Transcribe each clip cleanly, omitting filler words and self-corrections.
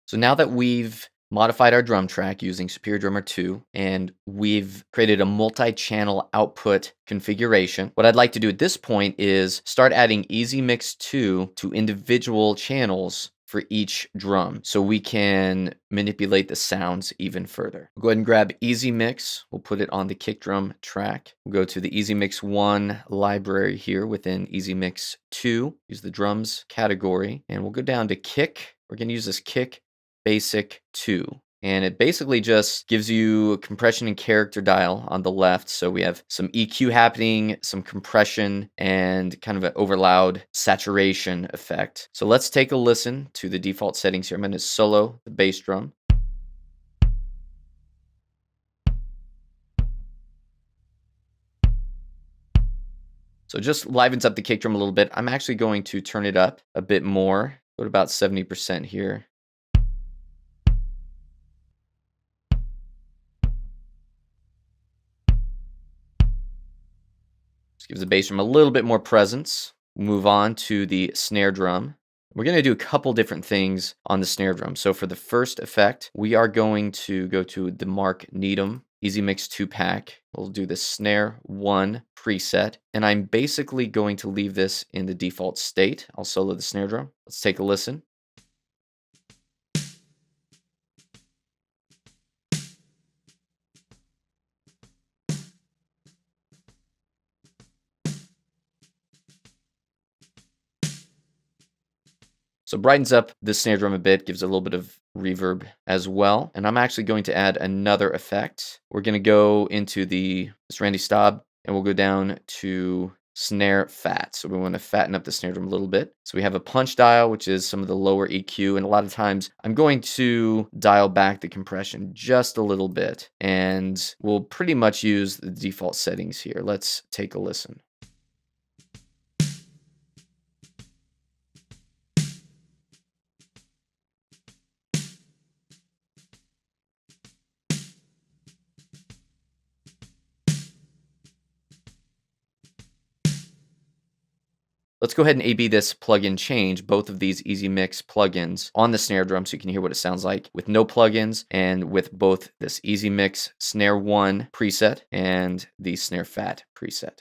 So now that we've modified our drum track using Superior Drummer 2 and we've created a multi-channel output configuration, what I'd like to do at this point is start adding EZmix 2 to individual channels for each drum so we can manipulate the sounds even further. Go ahead and grab EZmix. We'll put it on the kick drum track. We'll go to the EZmix 1 library here within EZmix 2. Use the drums category and we'll go down to kick. We're going to use this kick basic 2. And it basically just gives you a compression and character dial on the left. So we have some EQ happening, some compression, and kind of an overloud saturation effect. So let's take a listen to the default settings here. I'm going to solo the bass drum. So it just livens up the kick drum a little bit. I'm actually going to turn it up a bit more. Go to about 70% here. Just gives the bass drum a little bit more presence. Move on to the snare drum. We're going to do a couple different things on the snare drum. So for the first effect, we are going to go to the Mark Needham EZmix 2 pack. We'll do the snare 1 preset, and I'm basically going to leave this in the default state. I'll solo the snare drum. Let's take a listen. So brightens up the snare drum a bit, gives a little bit of reverb as well. And I'm actually going to add another effect. We're going to go into this Randy Staub, and we'll go down to snare fat. So we want to fatten up the snare drum a little bit. So we have a punch dial, which is some of the lower EQ. And a lot of times I'm going to dial back the compression just a little bit. And we'll pretty much use the default settings here. Let's take a listen. Let's go ahead and A/B this plugin change, both of these EZmix plugins on the snare drum so you can hear what it sounds like with no plugins and with both this EZmix snare 1 preset and the snare fat preset.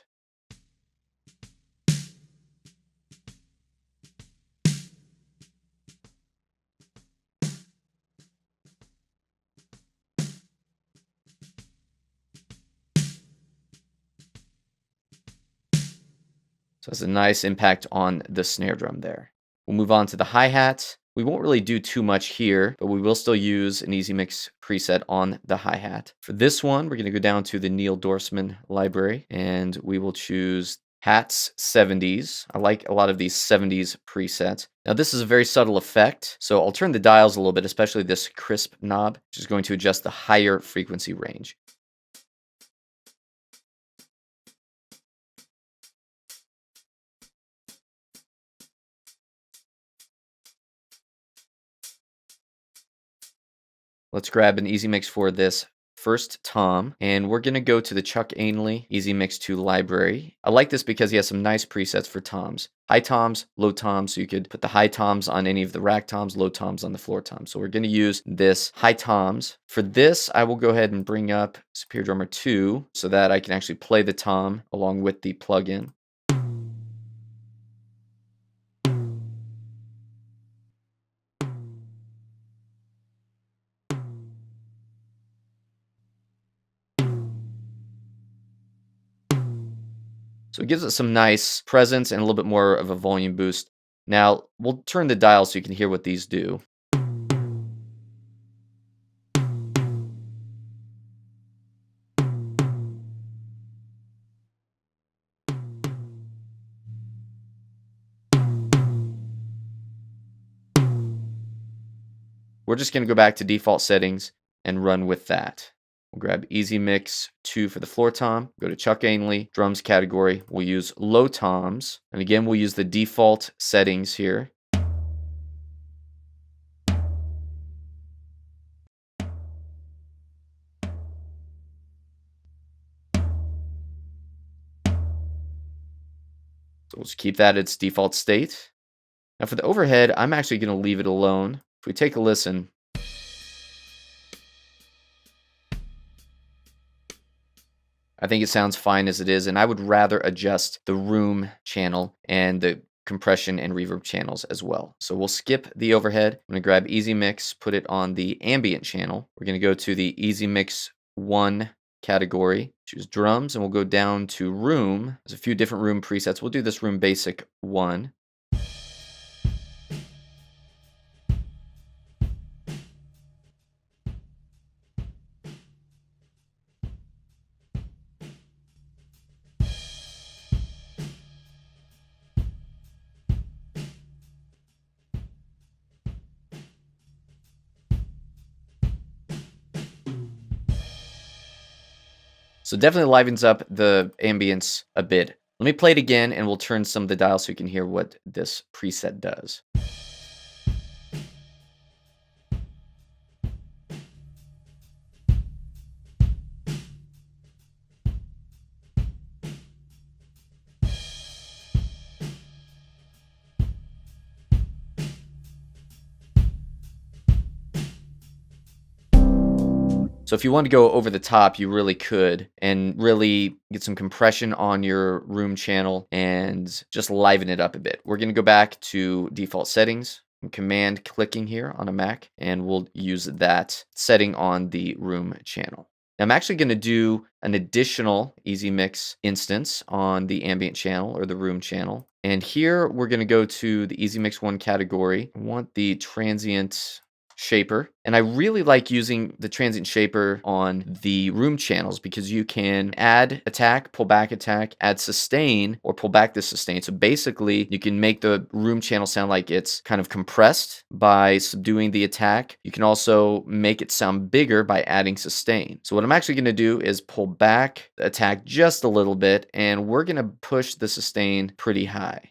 So it's a nice impact on the snare drum there. We'll move on to the hi-hat. We won't really do too much here, but we will still use an EZmix preset on the hi-hat. For this one, we're going to go down to the Neil Dorsman library, and we will choose hats 70s. I like a lot of these 70s presets. Now this is a very subtle effect, so I'll turn the dials a little bit, especially this crisp knob, which is going to adjust the higher frequency range. Let's grab an EZmix for this first tom, and we're going to go to the Chuck Ainley EZmix 2 library. I like this because he has some nice presets for toms. High toms, low toms, so you could put the high toms on any of the rack toms, low toms on the floor toms. So we're going to use this high toms. For this, I will go ahead and bring up Superior Drummer 2 so that I can actually play the tom along with the plugin. So it gives it some nice presence and a little bit more of a volume boost. Now, we'll turn the dial so you can hear what these do. We're just going to go back to default settings and run with that. We'll grab EZmix 2 for the floor tom, go to Chuck Ainley, drums category. We'll use low toms, and again, we'll use the default settings here. So we'll just keep that its default state. Now for the overhead, I'm actually going to leave it alone. If we take a listen, I think it sounds fine as it is, and I would rather adjust the room channel and the compression and reverb channels as well. So we'll skip the overhead. I'm going to grab EZmix, put it on the ambient channel. We're going to go to the EZmix 1 category, choose drums, and we'll go down to room. There's a few different room presets. We'll do this room basic 1. So definitely livens up the ambience a bit. Let me play it again and we'll turn some of the dials so you can hear what this preset does. So if you want to go over the top, you really could, and really get some compression on your room channel and just liven it up a bit. We're going to go back to default settings, command clicking here on a Mac, and we'll use that setting on the room channel. Now, I'm actually going to do an additional EZmix instance on the ambient channel or the room channel. And here we're going to go to the EZmix 1 category. I want the transient shaper, and I really like using the transient shaper on the room channels because you can add attack, pull back attack, add sustain, or pull back the sustain. So basically you can make the room channel sound like it's kind of compressed by subduing the attack. You can also make it sound bigger by adding sustain. So what I'm actually going to do is pull back the attack just a little bit, and we're going to push the sustain pretty high.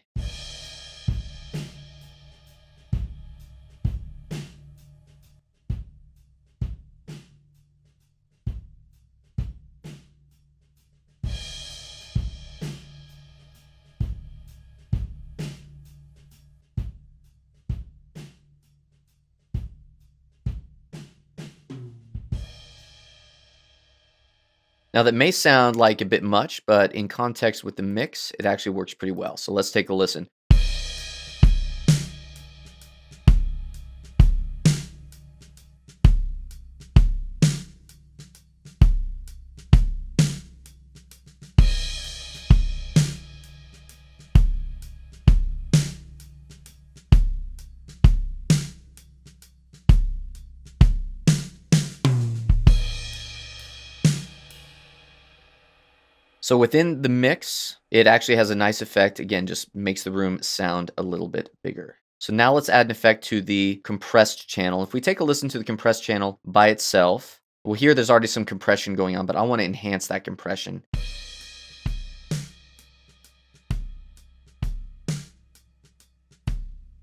Now that may sound like a bit much, but in context with the mix, it actually works pretty well. So let's take a listen. So within the mix, it actually has a nice effect. Again, just makes the room sound a little bit bigger. So now let's add an effect to the compressed channel. If we take a listen to the compressed channel by itself, well, here there's already some compression going on, but I want to enhance that compression.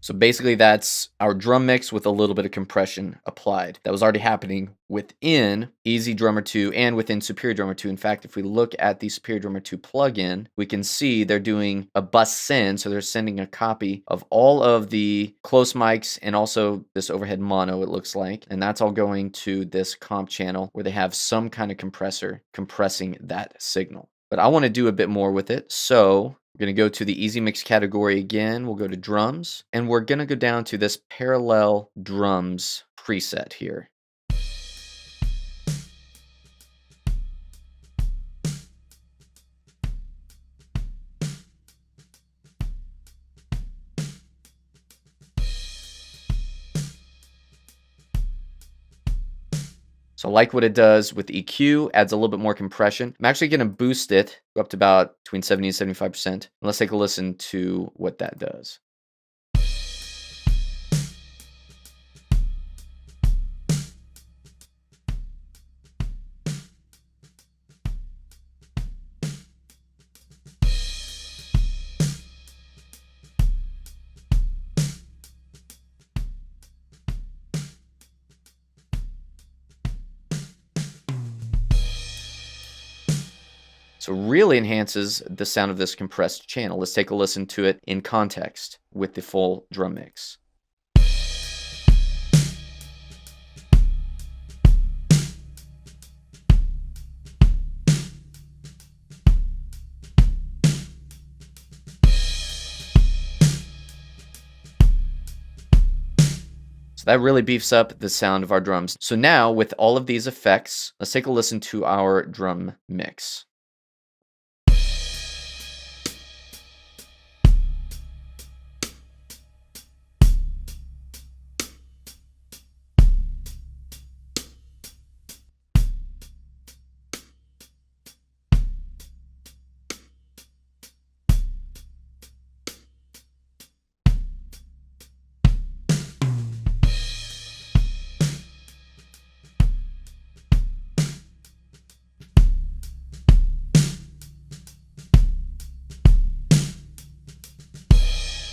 So basically that's our drum mix with a little bit of compression applied. That was already happening within EZdrummer 2 and within Superior Drummer 2. In fact, if we look at the Superior Drummer 2 plugin, we can see they're doing a bus send. So they're sending a copy of all of the close mics and also this overhead mono, it looks like. And that's all going to this comp channel where they have some kind of compressor compressing that signal. But I want to do a bit more with it. So we're going to go to the EZmix category again. We'll go to drums, and we're going to go down to this parallel drums preset here. So I like what it does with EQ, adds a little bit more compression. I'm actually going to boost it, go up to about between 70 and 75%. And let's take a listen to what that does. So really enhances the sound of this compressed channel. Let's take a listen to it in context with the full drum mix. So that really beefs up the sound of our drums. So now with all of these effects, let's take a listen to our drum mix.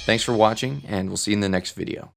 Thanks for watching, and we'll see you in the next video.